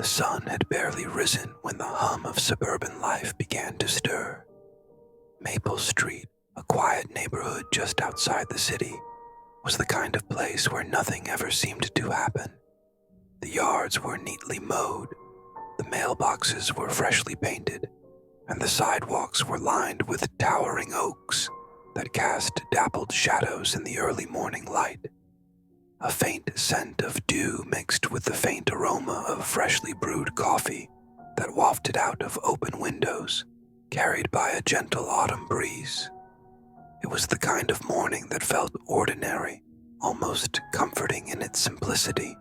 sun had barely risen when the hum of suburban life began to stir. Maple Street, a quiet neighborhood just outside the city, was the kind of place where nothing ever seemed to happen. The yards were neatly mowed, the mailboxes were freshly painted, and the sidewalks were lined with towering oaks that cast dappled shadows in the early morning light. A faint scent of dew mixed with the faint aroma of freshly brewed coffee that wafted out of open windows, carried by a gentle autumn breeze. It was the kind of morning that felt ordinary, almost comforting in its simplicity.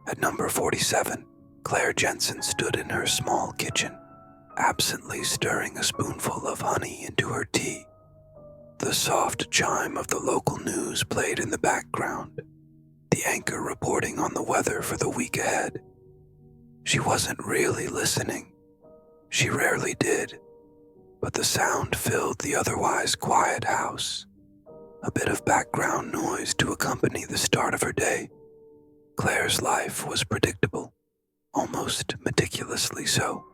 At number 47, Claire Jensen stood in her small kitchen, absently stirring a spoonful of honey into her tea. The soft chime of the local news played in the background, the anchor reporting on the weather for the week ahead. She wasn't really listening. She rarely did, but the sound filled the otherwise quiet house, a bit of background noise to accompany the start of her day. Claire's life was predictable, almost meticulously so.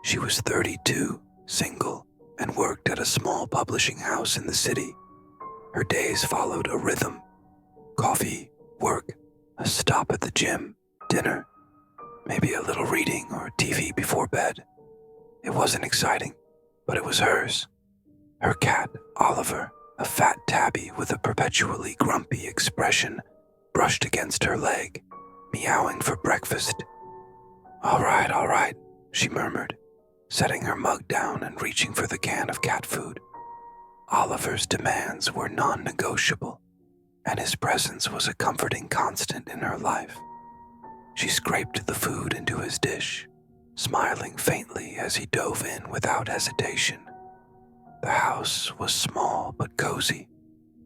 She was 32, single, and worked at a small publishing house in the city. Her days followed a rhythm: coffee, work, a stop at the gym, dinner, maybe a little reading or TV before bed. It wasn't exciting, but it was hers. Her cat, Oliver, a fat tabby with a perpetually grumpy expression, brushed against her leg, meowing for breakfast. All right, she murmured, setting her mug down and reaching for the can of cat food. Oliver's demands were non-negotiable, and his presence was a comforting constant in her life. She scraped the food into his dish, smiling faintly as he dove in without hesitation. The house was small but cozy,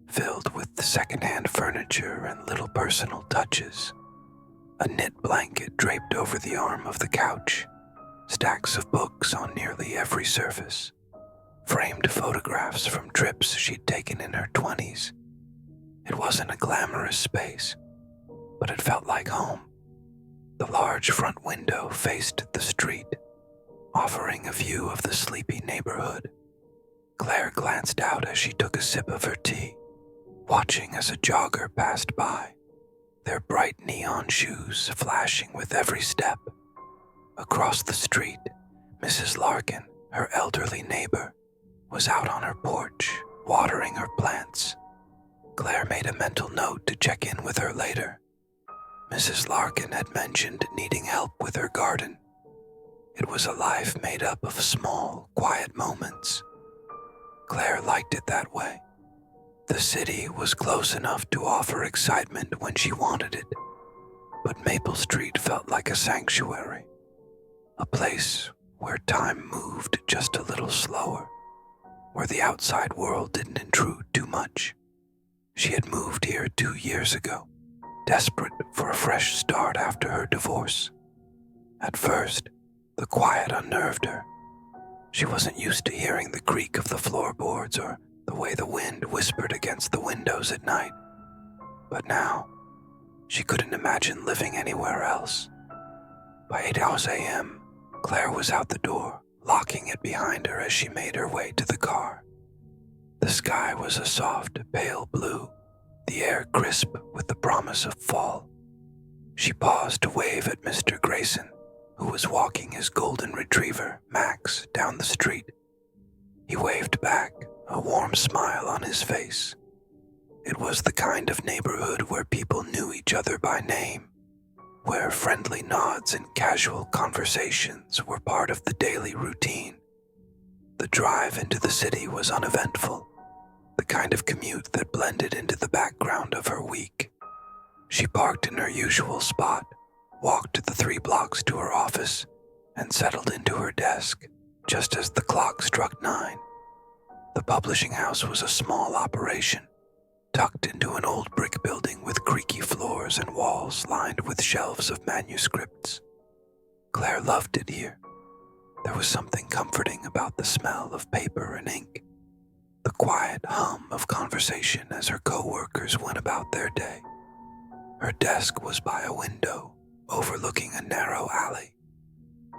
filled with secondhand furniture and little personal touches. A knit blanket draped over the arm of the couch, stacks of books on nearly every surface, framed photographs from trips she'd taken in her 20s. It wasn't a glamorous space, but it felt like home. The large front window faced the street, offering a view of the sleepy neighborhood. Claire glanced out as she took a sip of her tea, watching as a jogger passed by, their bright neon shoes flashing with every step. Across the street, Mrs. Larkin, her elderly neighbor, was out on her porch, watering her plants. Claire made a mental note to check in with her later. Mrs. Larkin had mentioned needing help with her garden. It was a life made up of small, quiet moments. Claire liked it that way. The city was close enough to offer excitement when she wanted it, but Maple Street felt like a sanctuary, a place where time moved just a little slower, where the outside world didn't intrude too much. She had moved here 2 years ago, desperate for a fresh start after her divorce. At first, the quiet unnerved her. She wasn't used to hearing the creak of the floorboards or the way the wind whispered against the windows at night. But now, she couldn't imagine living anywhere else. By 8 a.m., Claire was out the door, locking it behind her as she made her way to the car. The sky was a soft, pale blue, the air crisp with the promise of fall. She paused to wave at Mr. Grayson, who was walking his golden retriever, Max, down the street. He waved back, a warm smile on his face. It was the kind of neighborhood where people knew each other by name, where friendly nods and casual conversations were part of the daily routine. The drive into the city was uneventful, the kind of commute that blended into the background of her week. She parked in her usual spot, walked the 3 blocks to her office, and settled into her desk just as the clock struck 9. The publishing house was a small operation, tucked into an old brick building with creaky floors and walls lined with shelves of manuscripts. Claire loved it here. There was something comforting about the smell of paper and ink, the quiet hum of conversation as her co-workers went about their day. Her desk was by a window, overlooking a narrow alley.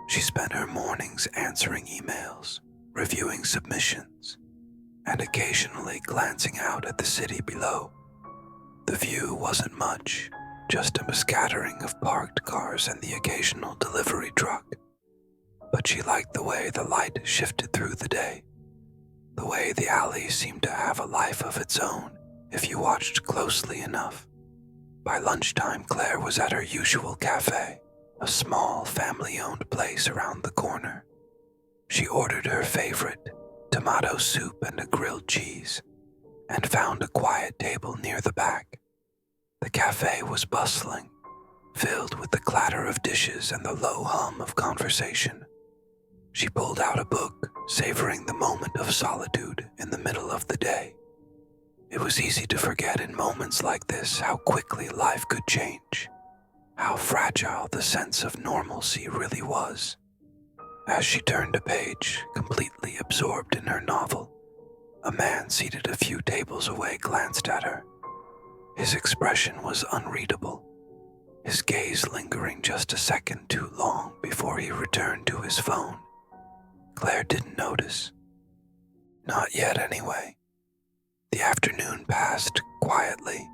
She spent her mornings answering emails, reviewing submissions, and occasionally glancing out at the city below. The view wasn't much, just a scattering of parked cars and the occasional delivery truck. But she liked the way the light shifted through the day, the way the alley seemed to have a life of its own if you watched closely enough. By lunchtime, Claire was at her usual cafe, a small family-owned place around the corner. She ordered her favorite, tomato soup and a grilled cheese, and found a quiet table near the back. The cafe was bustling, filled with the clatter of dishes and the low hum of conversation. She pulled out a book, savoring the moment of solitude in the middle of the day. It was easy to forget in moments like this how quickly life could change, how fragile the sense of normalcy really was. As she turned a page, completely absorbed in her novel, a man seated a few tables away glanced at her. His expression was unreadable, his gaze lingering just a second too long before he returned to his phone. Claire didn't notice. Not yet, anyway. The afternoon passed quietly,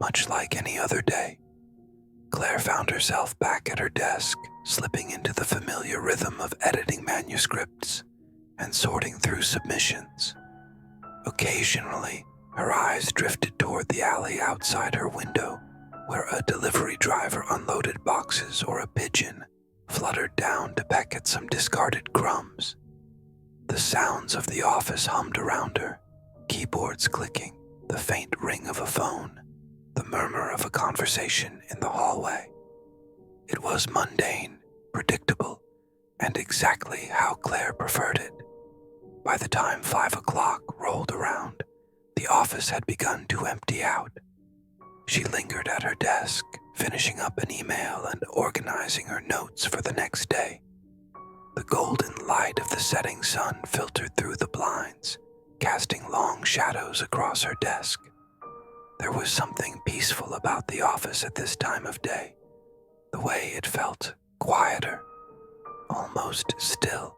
much like any other day. Claire found herself back at her desk, slipping into the familiar rhythm of editing manuscripts and sorting through submissions. Occasionally, her eyes drifted toward the alley outside her window, where a delivery driver unloaded boxes or a pigeon fluttered down to peck at some discarded crumbs. The sounds of the office hummed around her, keyboards clicking, the faint ring of a phone, the murmur of a conversation in the hallway. It was mundane, predictable, and exactly how Claire preferred it. By the time 5 o'clock rolled around, the office had begun to empty out. She lingered at her desk, finishing up an email and organizing her notes for the next day. The golden light of the setting sun filtered through the blinds, casting long shadows across her desk. There was something peaceful about the office at this time of day, the way it felt quieter, almost still.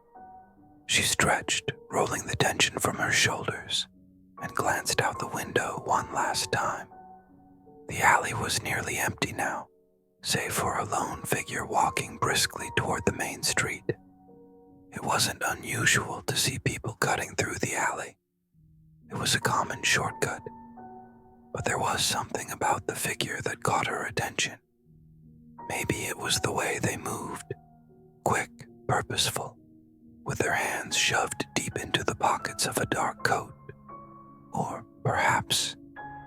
She stretched, rolling the tension from her shoulders, and glanced out the window one last time. The alley was nearly empty now, save for a lone figure walking briskly toward the main street. It wasn't unusual to see people cutting through the alley. It was a common shortcut, but there was something about the figure that caught her attention. Maybe it was the way they moved, quick, purposeful, with their hands shoved deep into the pockets of a dark coat. Or perhaps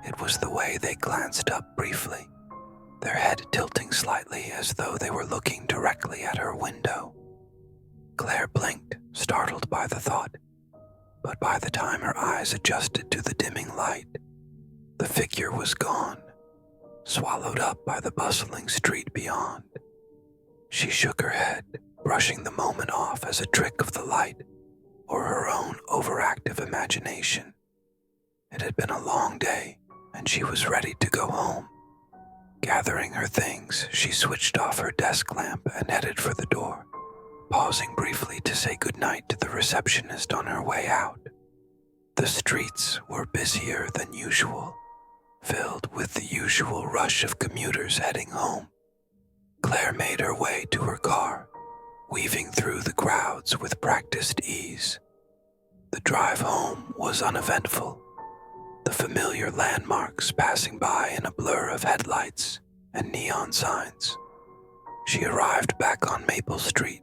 it was the way they glanced up briefly, their head tilting slightly as though they were looking directly at her window. Claire blinked, startled by the thought, but by the time her eyes adjusted to the dimming light, the figure was gone, swallowed up by the bustling street beyond. She shook her head, brushing the moment off as a trick of the light or her own overactive imagination. It had been a long day, and she was ready to go home. Gathering her things, she switched off her desk lamp and headed for the door, pausing briefly to say goodnight to the receptionist on her way out. The streets were busier than usual, filled with the usual rush of commuters heading home. Claire made her way to her car, weaving through the crowds with practiced ease. The drive home was uneventful, the familiar landmarks passing by in a blur of headlights and neon signs. She arrived back on Maple Street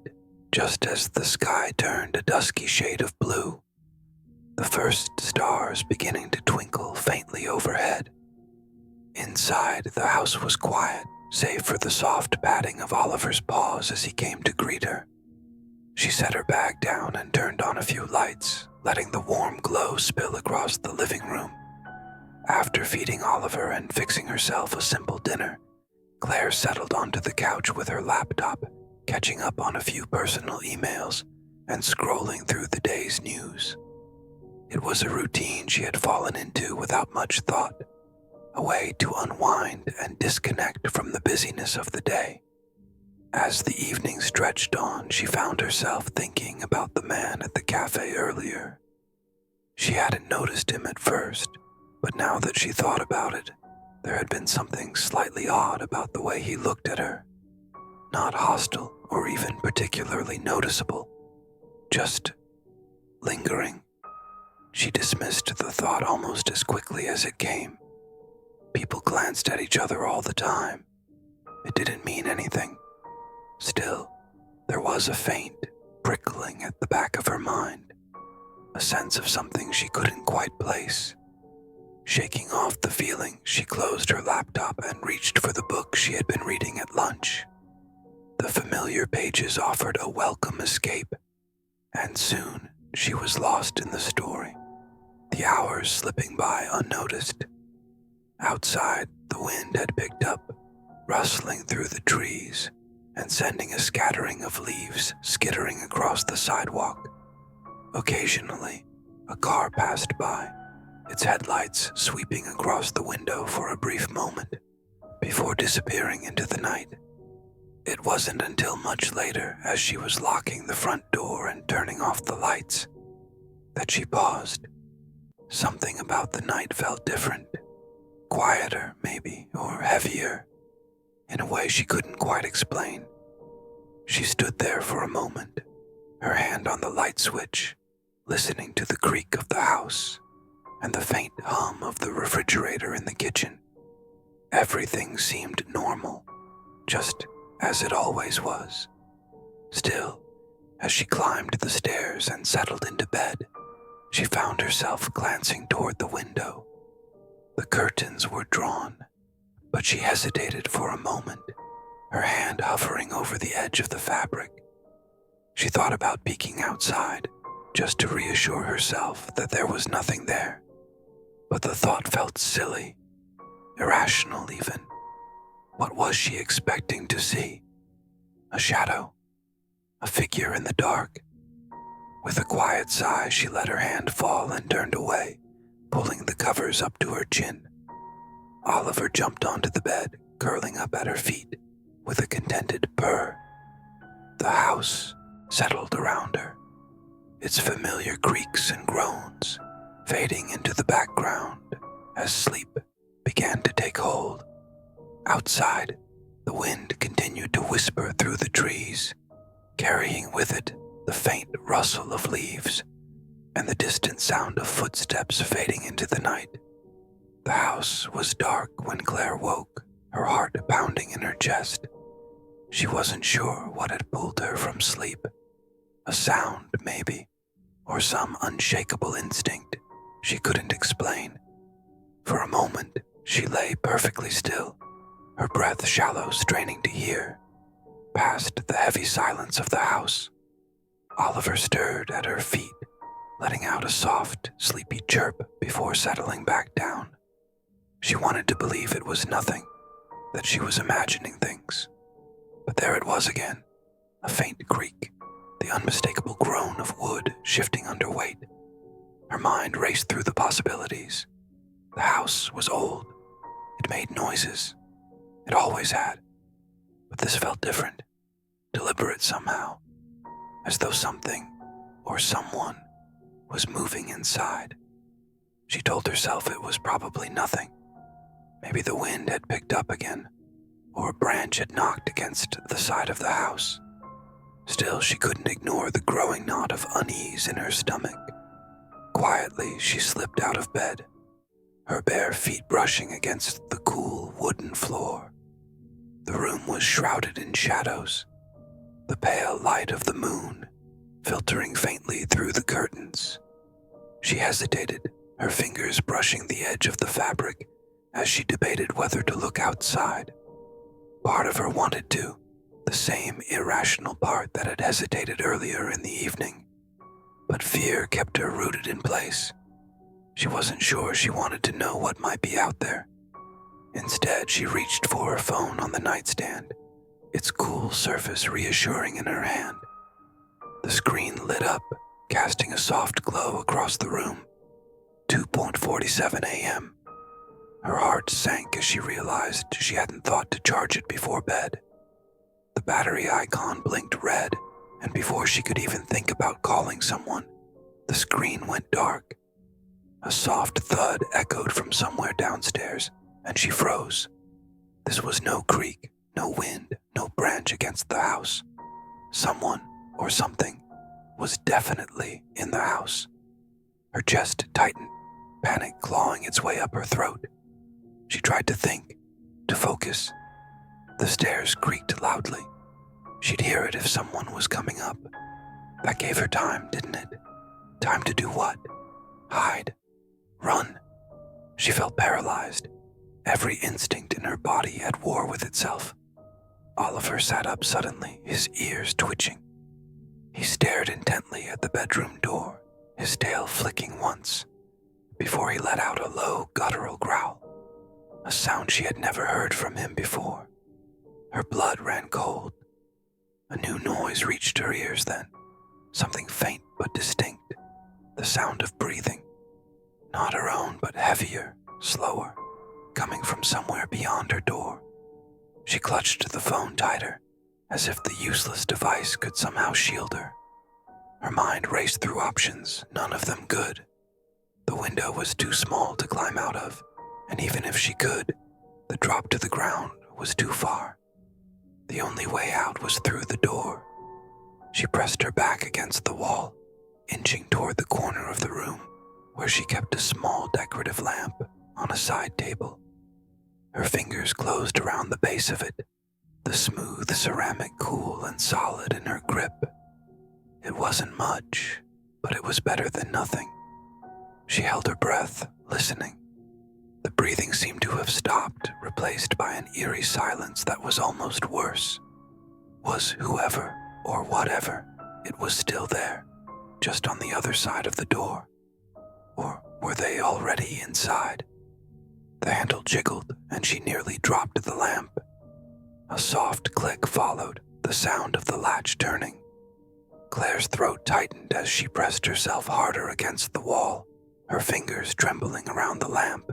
just as the sky turned a dusky shade of blue, the first stars beginning to twinkle faintly overhead. Inside, the house was quiet, save for the soft patting of Oliver's paws as he came to greet her. She set her bag down and turned on a few lights, letting the warm glow spill across the living room. After feeding Oliver and fixing herself a simple dinner, Claire settled onto the couch with her laptop, catching up on a few personal emails and scrolling through the day's news. It was a routine she had fallen into without much thought, a way to unwind and disconnect from the busyness of the day. As the evening stretched on, she found herself thinking about the man at the cafe earlier. She hadn't noticed him at first, but now that she thought about it, there had been something slightly odd about the way he looked at her. Not hostile or even particularly noticeable, just lingering. She dismissed the thought almost as quickly as it came. People glanced at each other all the time. It didn't mean anything. Still, there was a faint prickling at the back of her mind, a sense of something she couldn't quite place. Shaking off the feeling, she closed her laptop and reached for the book she had been reading at lunch. The familiar pages offered a welcome escape, and soon she was lost in the story, the hours slipping by unnoticed. Outside, the wind had picked up, rustling through the trees and sending a scattering of leaves skittering across the sidewalk. Occasionally, a car passed by, its headlights sweeping across the window for a brief moment, before disappearing into the night. It wasn't until much later, as she was locking the front door and turning off the lights, that she paused. Something about the night felt different. Quieter, maybe, or heavier, in a way she couldn't quite explain. She stood there for a moment, her hand on the light switch, listening to the creak of the house and the faint hum of the refrigerator in the kitchen. Everything seemed normal, just as it always was. Still, as she climbed the stairs and settled into bed, she found herself glancing toward the window. The curtains were drawn, but she hesitated for a moment, her hand hovering over the edge of the fabric. She thought about peeking outside, just to reassure herself that there was nothing there. But the thought felt silly, irrational even. What was she expecting to see? A shadow? A figure in the dark? With a quiet sigh, she let her hand fall and turned away, pulling the covers up to her chin. Oliver jumped onto the bed, curling up at her feet, with a contented purr. The house settled around her, its familiar creaks and groans fading into the background as sleep began to take hold. Outside, the wind continued to whisper through the trees, carrying with it the faint rustle of leaves and the distant sound of footsteps fading into the night. The house was dark when Claire woke, her heart pounding in her chest. She wasn't sure what had pulled her from sleep. A sound, maybe, or some unshakable instinct she couldn't explain. For a moment, she lay perfectly still, her breath shallow, straining to hear. Past the heavy silence of the house, Oliver stirred at her feet, letting out a soft, sleepy chirp before settling back down. She wanted to believe it was nothing, that she was imagining things. But there it was again, a faint creak, the unmistakable groan of wood shifting under weight. Her mind raced through the possibilities. The house was old. It made noises. It always had. But this felt different, deliberate somehow, as though something or someone was moving inside. She told herself it was probably nothing. Maybe the wind had picked up again, or a branch had knocked against the side of the house. Still, she couldn't ignore the growing knot of unease in her stomach. Quietly, she slipped out of bed, her bare feet brushing against the cool wooden floor. The room was shrouded in shadows, the pale light of the moon filtering faintly through the curtains. She hesitated, her fingers brushing the edge of the fabric as she debated whether to look outside. Part of her wanted to, the same irrational part that had hesitated earlier in the evening. But fear kept her rooted in place. She wasn't sure she wanted to know what might be out there. Instead, she reached for her phone on the nightstand, its cool surface reassuring in her hand. The screen lit up, casting a soft glow across the room. 2:47 a.m. Her heart sank as she realized she hadn't thought to charge it before bed. The battery icon blinked red, and before she could even think about calling someone, the screen went dark. A soft thud echoed from somewhere downstairs, and she froze. This was no creak, no wind, no branch against the house. Someone, or something, was definitely in the house. Her chest tightened, panic clawing its way up her throat. She tried to think, to focus. The stairs creaked loudly. She'd hear it if someone was coming up. That gave her time, didn't it? Time to do what? Hide. Run. She felt paralyzed, every instinct in her body at war with itself. Oliver sat up suddenly, his ears twitching. He stared intently at the bedroom door, his tail flicking once, before he let out a low, guttural growl, a sound she had never heard from him before. Her blood ran cold. A new noise reached her ears then, something faint but distinct, the sound of breathing. Not her own, but heavier, slower, coming from somewhere beyond her door. She clutched the phone tighter, as if the useless device could somehow shield her. Her mind raced through options, none of them good. The window was too small to climb out of, and even if she could, the drop to the ground was too far. The only way out was through the door. She pressed her back against the wall, inching toward the corner of the room, where she kept a small decorative lamp on a side table. Her fingers closed around the base of it, the smooth ceramic cool and solid in her grip. It wasn't much, but it was better than nothing. She held her breath, listening. The breathing seemed to have stopped, replaced by an eerie silence that was almost worse. Was whoever, or whatever, it was still there, just on the other side of the door? Or were they already inside? The handle jiggled, and she nearly dropped the lamp. A soft click followed, the sound of the latch turning. Claire's throat tightened as she pressed herself harder against the wall, her fingers trembling around the lamp.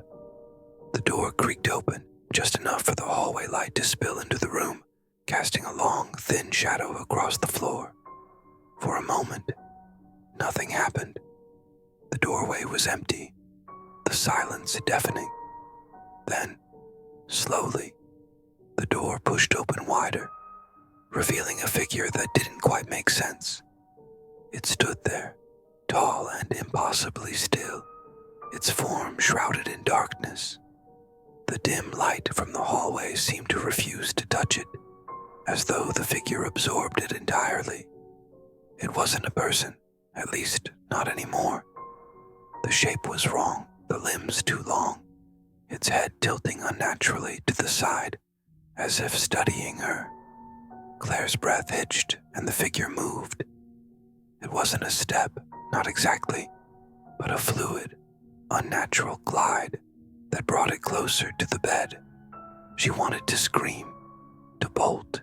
The door creaked open, just enough for the hallway light to spill into the room, casting a long, thin shadow across the floor. For a moment, nothing happened. The doorway was empty, the silence deafening. Then, slowly, the door pushed open wider, revealing a figure that didn't quite make sense. It stood there, tall and impossibly still, its form shrouded in darkness. The dim light from the hallway seemed to refuse to touch it, as though the figure absorbed it entirely. It wasn't a person, at least not anymore. The shape was wrong, the limbs too long, its head tilting unnaturally to the side, as if studying her. Claire's breath hitched, and the figure moved. It wasn't a step, not exactly, but a fluid, unnatural glide that brought it closer to the bed. She wanted to scream, to bolt,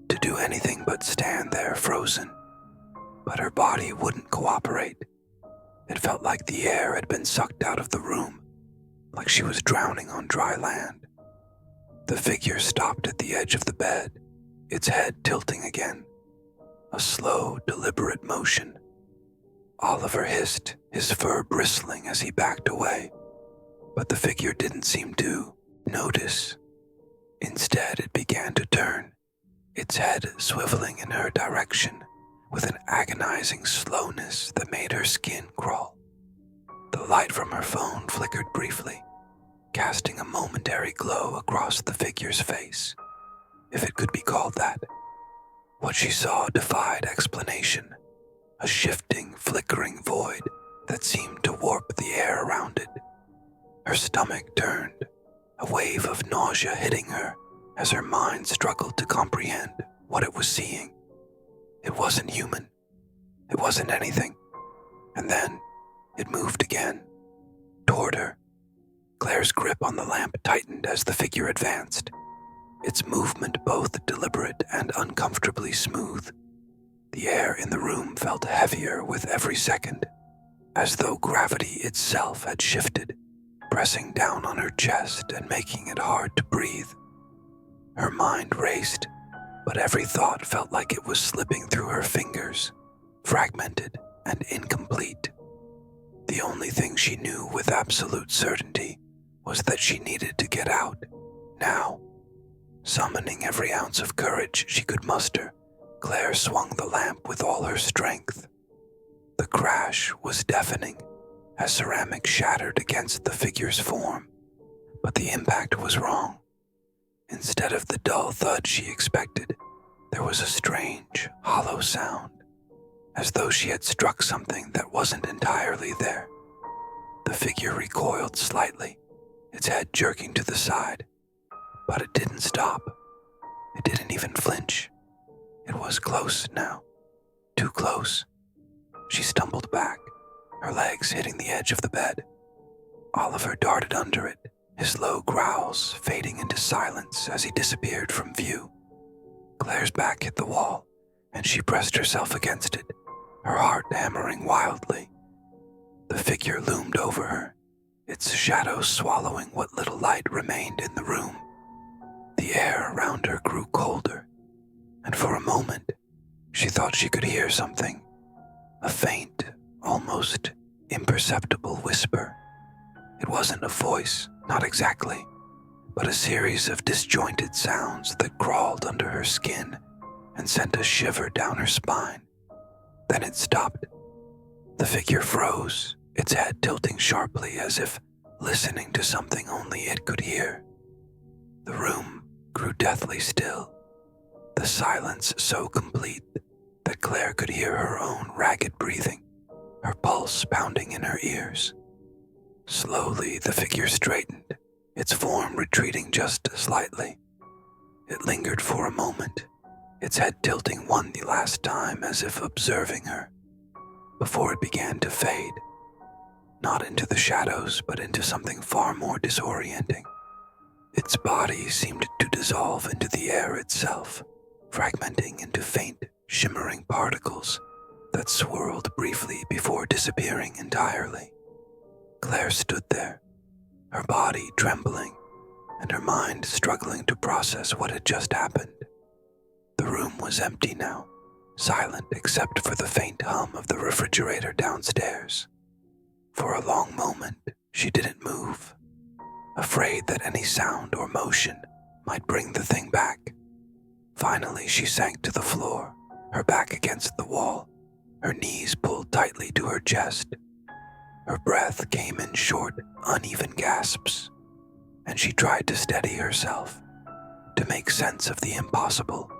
to do anything but stand there frozen. But her body wouldn't cooperate. It felt like the air had been sucked out of the room, like she was drowning on dry land. The figure stopped at the edge of the bed, its head tilting again. A slow, deliberate motion. Oliver hissed, his fur bristling as he backed away. But the figure didn't seem to notice. Instead, it began to turn, its head swiveling in her direction with an agonizing slowness that made her skin crawl. The light from her phone flickered briefly, casting a momentary glow across the figure's face, if it could be called that. What she saw defied explanation, a shifting, flickering void that seemed to warp the air around it. Her stomach turned, a wave of nausea hitting her as her mind struggled to comprehend what it was seeing. It wasn't human. It wasn't anything. And then it moved again, toward her. Claire's grip on the lamp tightened as the figure advanced, its movement both deliberate and uncomfortably smooth. The air in the room felt heavier with every second, as though gravity itself had shifted, pressing down on her chest and making it hard to breathe. Her mind raced, but every thought felt like it was slipping through her fingers, fragmented and incomplete. The only thing she knew with absolute certainty was that she needed to get out, now. Summoning every ounce of courage she could muster, Claire swung the lamp with all her strength. The crash was deafening as ceramic shattered against the figure's form, but the impact was wrong. Instead of the dull thud she expected, there was a strange, hollow sound, as though she had struck something that wasn't entirely there. The figure recoiled slightly, its head jerking to the side, but it didn't stop. It didn't even flinch. It was close now, too close. She stumbled back, her legs hitting the edge of the bed. Oliver darted under it, his low growls fading into silence as he disappeared from view. Claire's back hit the wall, and she pressed herself against it, her heart hammering wildly. The figure loomed over her, its shadow swallowing what little light remained in the room. The air around her grew colder, and for a moment, she thought she could hear something, a faint, almost imperceptible whisper. It wasn't a voice, not exactly, but a series of disjointed sounds that crawled under her skin and sent a shiver down her spine. Then it stopped. The figure froze, its head tilting sharply as if listening to something only it could hear. The room grew deathly still, the silence so complete that Claire could hear her own ragged breathing, her pulse pounding in her ears. Slowly, the figure straightened, its form retreating just slightly. It lingered for a moment, its head tilting one last time as if observing her, before it began to fade, not into the shadows, but into something far more disorienting. Its body seemed to dissolve into the air itself, fragmenting into faint, shimmering particles that swirled briefly before disappearing entirely. Claire stood there, her body trembling, and her mind struggling to process what had just happened. The room was empty now, silent except for the faint hum of the refrigerator downstairs. For a long moment, she didn't move, afraid that any sound or motion might bring the thing back. Finally, she sank to the floor, her back against the wall, her knees pulled tightly to her chest. Her breath came in short, uneven gasps, and she tried to steady herself, to make sense of the impossible.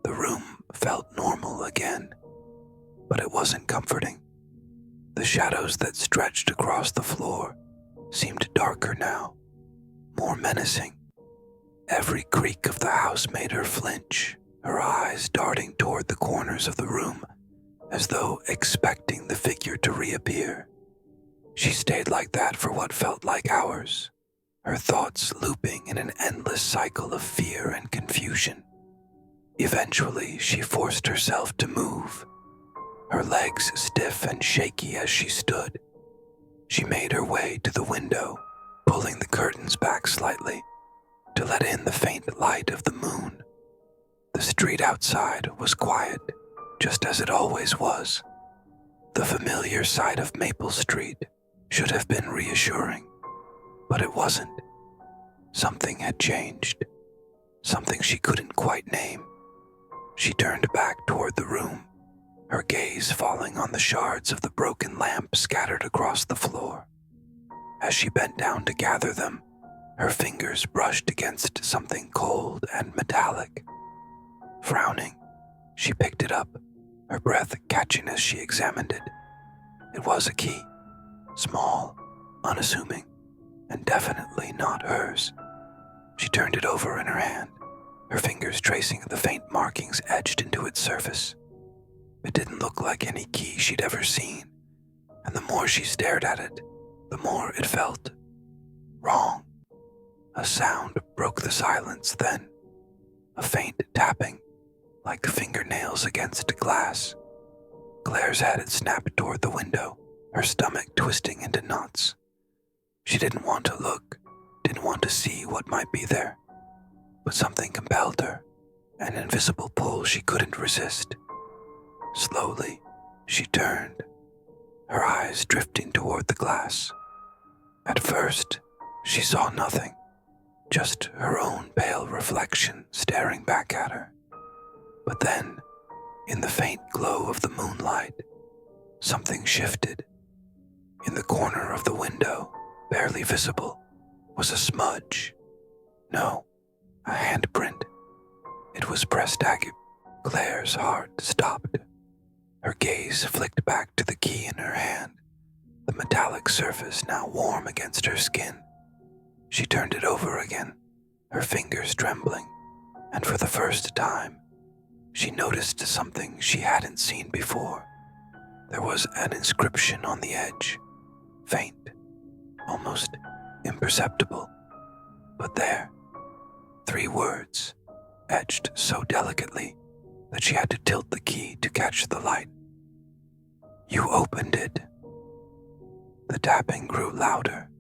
The room felt normal again, but it wasn't comforting. The shadows that stretched across the floor seemed darker now, more menacing. Every creak of the house made her flinch, her eyes darting toward the corners of the room, as though expecting the figure to reappear. She stayed like that for what felt like hours, her thoughts looping in an endless cycle of fear and confusion. Eventually, she forced herself to move, her legs stiff and shaky as she stood. She made her way to the window, pulling the curtains back slightly to let in the faint light of the moon. The street outside was quiet, just as it always was. The familiar sight of Maple Street should have been reassuring, but it wasn't. Something had changed, something she couldn't quite name. She turned back toward the room, her gaze falling on the shards of the broken lamp scattered across the floor. As she bent down to gather them, her fingers brushed against something cold and metallic. Frowning, she picked it up, her breath catching as she examined it. It was a key, small, unassuming, and definitely not hers. She turned it over in her hand, her fingers tracing the faint markings etched into its surface. It didn't look like any key she'd ever seen, and the more she stared at it, the more it felt wrong. A sound broke the silence then, a faint tapping, like fingernails against glass. Claire's head had snapped toward the window, her stomach twisting into knots. She didn't want to look, didn't want to see what might be there, but something compelled her. an invisible pull she couldn't resist. Slowly, she turned, her eyes drifting toward the glass. At first, she saw nothing, just her own pale reflection staring back at her. But then, in the faint glow of the moonlight, something shifted. In the corner of the window, barely visible, was a smudge. No, a handprint. It was pressed agate. Claire's heart stopped. Her gaze flicked back to the key in her hand, the metallic surface now warm against her skin. She turned it over again, her fingers trembling, and for the first time, she noticed something she hadn't seen before. There was an inscription on the edge, faint, almost imperceptible, but there, 3 words, etched so delicately that she had to tilt the key to catch the light. "You opened it." The tapping grew louder,